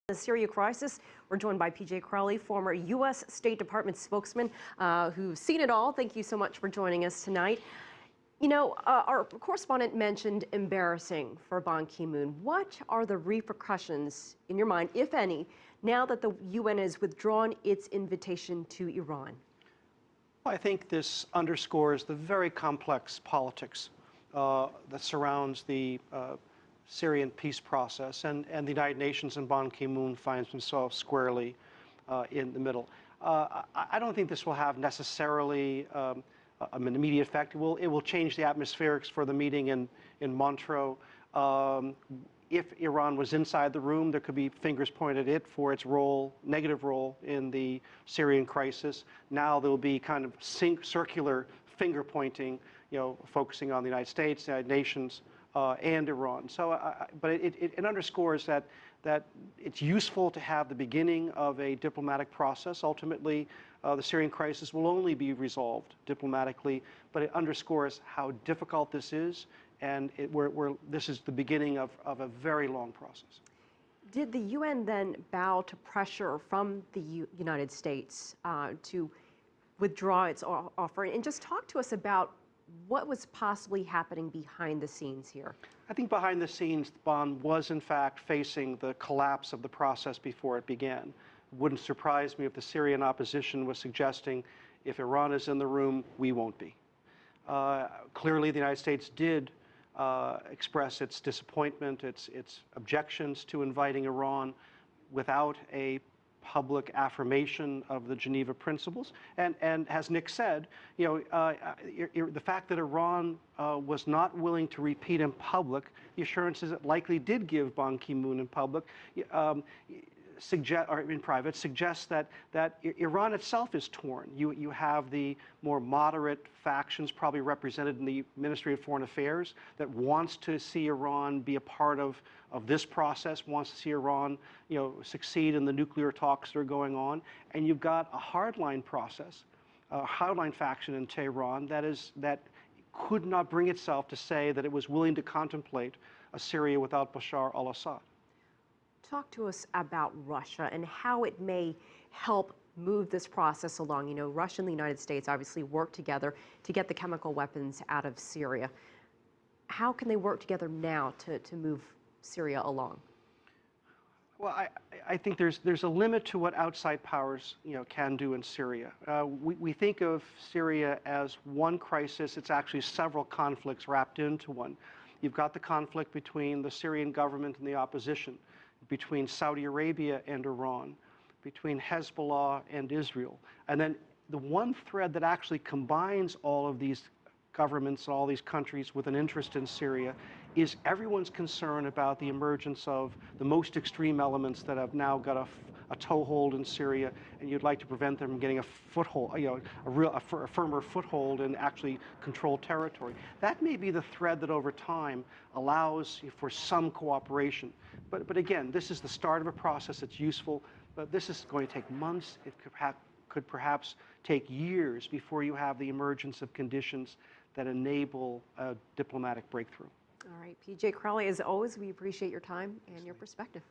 The Syria crisis. We're joined by P.J. Crowley, former U.S. State Department spokesman, who's seen it all. Thank you so much for joining us tonight. You know, our correspondent mentioned embarrassing for Ban Ki-moon. What are the repercussions, in your mind, if any, now that the UN has withdrawn its invitation to Iran? I think this underscores the very complex politics that surrounds the Syrian peace process, and the United Nations and Ban Ki-moon finds himself squarely in the middle. I don't think this will have necessarily an immediate effect. It will change the atmospherics for the meeting in Montreux. If Iran was inside the room, there could be fingers pointed at it for its negative role in the Syrian crisis. Now there will be kind of circular finger pointing, focusing on the United States, the United Nations, and Iran. So, but it underscores that it's useful to have the beginning of a diplomatic process. Ultimately, the Syrian crisis will only be resolved diplomatically, but it underscores how difficult this is, and this is the beginning of a very long process. Did the UN then bow to pressure from the United States to withdraw its offer? And just talk to us about what was possibly happening behind the scenes here. I think behind the scenes, Ban was in fact facing the collapse of the process before it began. It wouldn't surprise me if the Syrian opposition was suggesting, if Iran is in the room, we won't be. Clearly, the United States did express its disappointment, its objections to inviting Iran without a public affirmation of the Geneva principles. And as Nick said, the fact that Iran was not willing to repeat in public the assurances it likely did give Ban Ki-moon in public, or in private, suggests that Iran itself is torn. You have the more moderate factions probably represented in the Ministry of Foreign Affairs that wants to see Iran be a part of this process, wants to see Iran succeed in the nuclear talks that are going on. And you've got a hardline process, a hardline faction in Tehran that could not bring itself to say that it was willing to contemplate a Syria without Bashar al-Assad. Talk to us about Russia and how it may help move this process along. Russia and the United States obviously work together to get the chemical weapons out of Syria. How can they work together now to move Syria along? Well, I think there's a limit to what outside powers can do in Syria. We think of Syria as one crisis. It's actually several conflicts wrapped into one. You've got the conflict between the Syrian government and the opposition, between Saudi Arabia and Iran, between Hezbollah and Israel. And then the one thread that actually combines all of these governments and all these countries with an interest in Syria is everyone's concern about the emergence of the most extreme elements that have now got a toehold in Syria, and you'd like to prevent them from getting a foothold, a firmer foothold and actually control territory. That may be the thread that over time allows for some cooperation. But again, this is the start of a process that's useful, but this is going to take months. It could perhaps take years before you have the emergence of conditions that enable a diplomatic breakthrough. All right, P.J. Crowley, as always, we appreciate your time and your perspective.